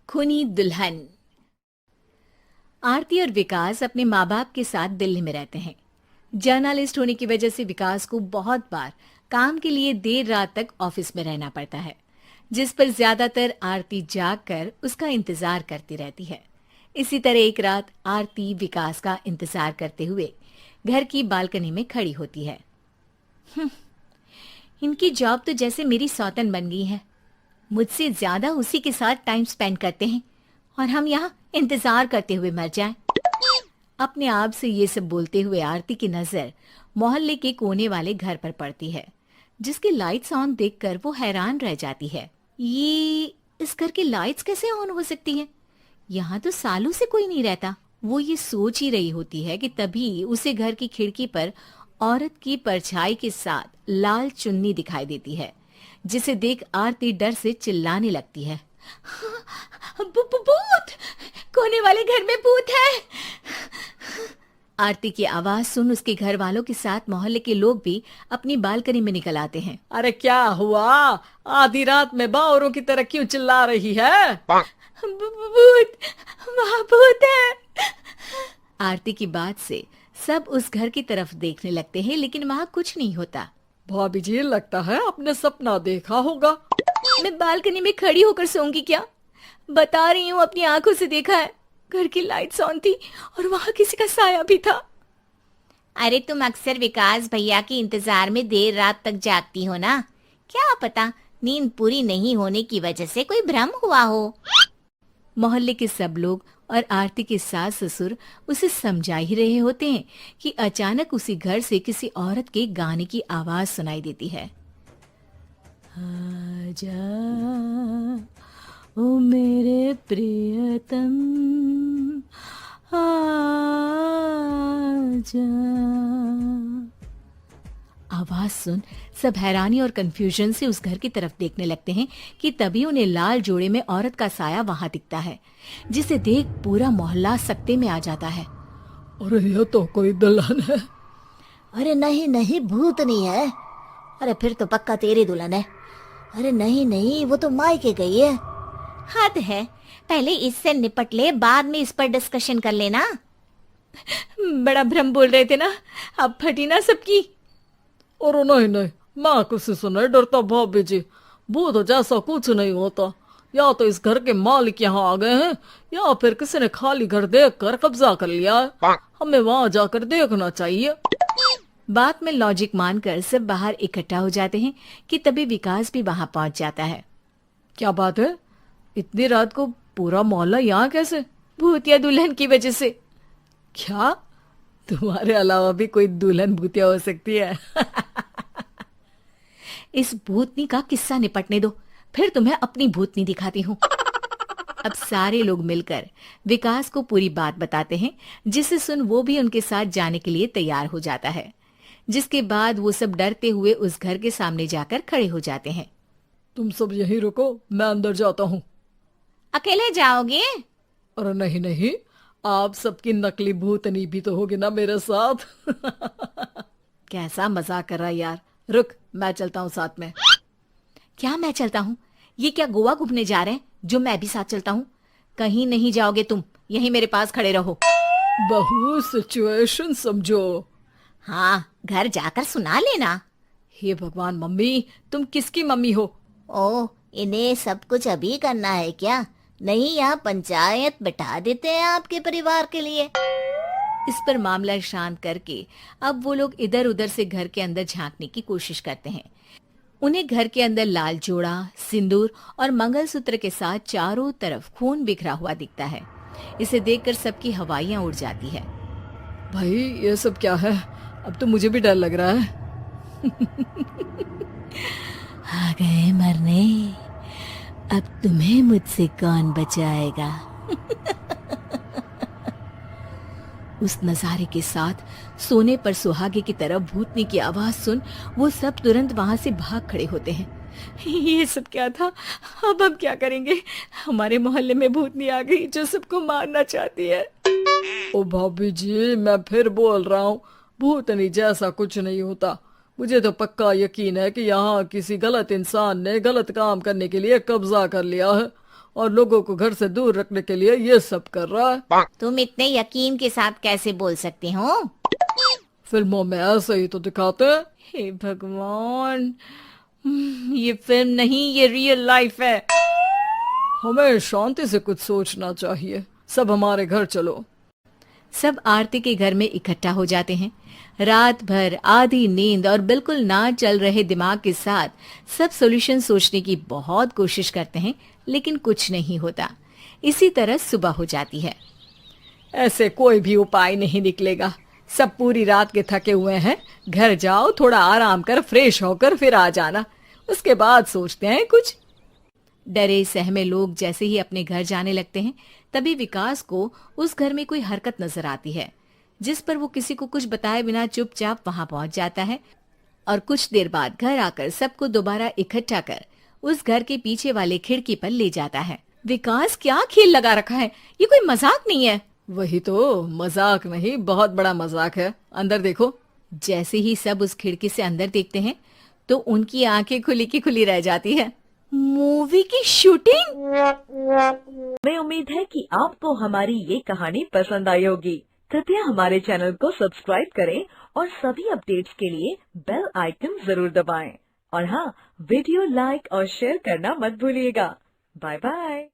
खूनी दुल्हन। आरती और विकास अपने माँ बाप के साथ दिल्ली में रहते हैं। जर्नलिस्ट होने की वजह से विकास को बहुत बार काम के लिए देर रात तक ऑफिस में रहना पड़ता है, जिस पर ज्यादातर आरती जाग कर उसका इंतजार करती रहती है। इसी तरह एक रात आरती विकास का इंतजार करते हुए घर की बालकनी में खड़ी होती है। इनकी जॉब तो जैसे मेरी सौतन बन गई है। मुझसे ज्यादा उसी के साथ टाइम स्पेंड करते हैं और हम यहाँ इंतजार करते हुए मर जाएं। अपने आप से ये सब बोलते हुए आरती की नजर मोहल्ले के कोने वाले घर पर पड़ती है, जिसकी लाइट्स ऑन देखकर वो हैरान रह जाती है। ये इस घर की लाइट्स कैसे ऑन हो सकती हैं? यहाँ तो सालों से कोई नहीं रहता। वो ये सोच ही रही होती है कि तभी उसे घर की खिड़की पर औरत की परछाई के साथ लाल चुन्नी दिखाई देती है, जिसे देख आरती डर से चिल्लाने लगती है। भूत! कोने वाले घर में भूत है! आरती की आवाज सुन उसके घर वालों के साथ मोहल्ले के लोग भी अपनी बालकनी में निकल आते हैं। अरे क्या हुआ? आधी रात में बावरों की तरह क्यों चिल्ला रही है? भूत! वहाँ भूत है! आरती की बात से सब उस घर की तरफ देखने लगते हैं, लेकिन वहाँ कुछ नहीं होता। भाभी जी, लगता है आपने सपना देखा होगा। मैं बालकनी में खड़ी होकर सोऊंगी क्या? बता रही हूँ, अपनी आंखों से देखा है। घर की लाइट्स ऑन थी और वहाँ किसी का साया भी था। अरे तुम अक्सर विकास भैया के इंतजार में देर रात तक जागती हो ना? क्या पता नींद पूरी नहीं होने की वजह से कोई भ्रम हुआ हो। मोहल्ले के सब लोग और आरती के सास ससुर उसे समझा ही रहे होते हैं कि अचानक उसी घर से किसी औरत के गाने की आवाज सुनाई देती है। आजा ओ मेरे प्रियतम, आजा। आवाज सुन सब हैरानी और कंफ्यूजन से उस घर की तरफ देखने लगते हैं कि तभी उन्हें लाल जोड़े में औरत का साया वहां दिखता है, जिसे देख पूरा मोहल्ला सकते में आ जाता है। अरे ये तो कोई दुल्हन है। अरे नहीं नहीं, भूत नहीं है। अरे फिर तो पक्का तेरी दुल्हन है। अरे नहीं नहीं, वो तो मायके गई है। हद है, पहले इससे निपट ले, बाद में इस पर डिस्कशन कर लेना। बड़ा भ्रम बोल रहे थे ना, अब फटी ना सबकी। और नहीं नहीं, मैं किसी से नहीं डरता भाभी जी। भूत जैसा कुछ नहीं होता। या तो इस घर के मालिक यहाँ आ गए हैं, या फिर किसी ने खाली घर देख कर कब्जा कर लिया है। हमें वहां जाकर देखना चाहिए। बात में लॉजिक मानकर सब बाहर इकट्ठा हो जाते हैं कि तभी विकास भी वहां पहुंच जाता है। क्या बात है? इतनी रात को पूरा मोहल्ला यहाँ कैसे? भूतिया दुल्हन की वजह से। क्या तुम्हारे अलावा भी कोई दुल्हन भूतिया हो सकती है? इस भूतनी का किस्सा निपटने दो, फिर तुम्हें अपनी भूतनी दिखाती हूँ। अब सारे लोग मिलकर विकास को पूरी बात बताते हैं, जिसे सुन वो भी उनके साथ जाने के लिए तैयार हो जाता है। जिसके बाद वो सब डरते हुए उस घर के सामने जाकर खड़े हो जाते हैं। तुम सब यहीं रुको, मैं अंदर जाता हूँ। अकेले जाओगे? अरे नहीं नहीं, आप सबकी नकली भूतनी भी तो होगी ना मेरे साथ। कैसा मजाक कर रहा है यार। रुक, मैं चलता हूँ साथ में। क्या मैं चलता हूँ? ये क्या गोवा घूमने जा रहे हैं जो मैं भी साथ चलता हूँ? कहीं नहीं जाओगे तुम, यहीं मेरे पास खड़े रहो। बहू सिचुएशन समझो। हाँ, घर जाकर सुना लेना। हे भगवान, मम्मी तुम किसकी मम्मी हो? ओ, इन्हें सब कुछ अभी करना है क्या? नहीं, यहाँ पंचायत बिठा देते हैं आपके परिवार के लिए। इस पर मामला शांत करके अब वो लोग इधर उधर से घर के अंदर झांकने की कोशिश करते हैं। उन्हें घर के अंदर लाल जोड़ा, सिंदूर और मंगलसूत्र के साथ चारों तरफ खून बिखरा हुआ दिखता है। इसे देखकर सबकी हवाइयां उड़ जाती है। भाई ये सब क्या है? अब तो मुझे भी डर लग रहा है। आ गए मरने, अब तुम्हें मुझसे कौन बचाएगा? उस नजारे के साथ सोने पर सुहागे की तरह भूतनी की आवाज सुन वो सब तुरंत वहां से भाग खड़े होते हैं। ये सब क्या था? अब हम क्या करेंगे? हमारे मोहल्ले में भूतनी आ गई जो सबको मारना चाहती है। ओ भाभी जी, मैं फिर बोल रहा हूँ, भूतनी जैसा कुछ नहीं होता। मुझे तो पक्का यकीन है कि यहाँ किसी गलत इंसान ने गलत काम करने के लिए कब्जा कर लिया है और लोगों को घर से दूर रखने के लिए ये सब कर रहा है। तुम इतने यकीन के साथ कैसे बोल सकते हो? फिल्मों में ऐसे ही तो दिखाते हैं। हे भगवान, ये फिल्म नहीं, ये रियल लाइफ है। हमें शांति से कुछ सोचना चाहिए। सब हमारे घर चलो। सब आरती के घर में इकट्ठा हो जाते हैं। रात भर आधी नींद और बिल्कुल ना चल रहे दिमाग के साथ सब सॉल्यूशन सोचने की बहुत कोशिश करते हैं, लेकिन कुछ नहीं होता। इसी तरह सुबह हो जाती है। ऐसे कोई भी उपाय नहीं निकलेगा। सब पूरी रात के थके हुए हैं। घर जाओ, थोड़ा आराम कर, फ्रेश होकर फिर आ जाना, उसके बाद सोचते हैं कुछ। डरे सहमे लोग जैसे ही अपने घर जाने लगते हैं, तभी विकास को उस घर में कोई हरकत नजर आती है, जिस पर वो किसी को कुछ बताए बिना चुपचाप वहां पहुंच जाता है और कुछ देर बाद घर आकर सबको दोबारा इकट्ठा कर उस घर के पीछे वाले खिड़की पर ले जाता है। विकास, क्या खेल लगा रखा है? ये कोई मजाक नहीं है। वही तो, मजाक नहीं, बहुत बड़ा मजाक है। अंदर देखो। जैसे ही सब उस खिड़की से अंदर देखते हैं तो उनकी आंखें खुली की खुली रह जाती है। मूवी की शूटिंग! हमें उम्मीद है कि आपको हमारी ये कहानी पसंद आई होगी। कृपया हमारे चैनल को सब्सक्राइब करें और सभी अपडेट्स के लिए बेल आइकन जरूर दबाएं। और हाँ, वीडियो लाइक और शेयर करना मत भूलिएगा। Bye bye.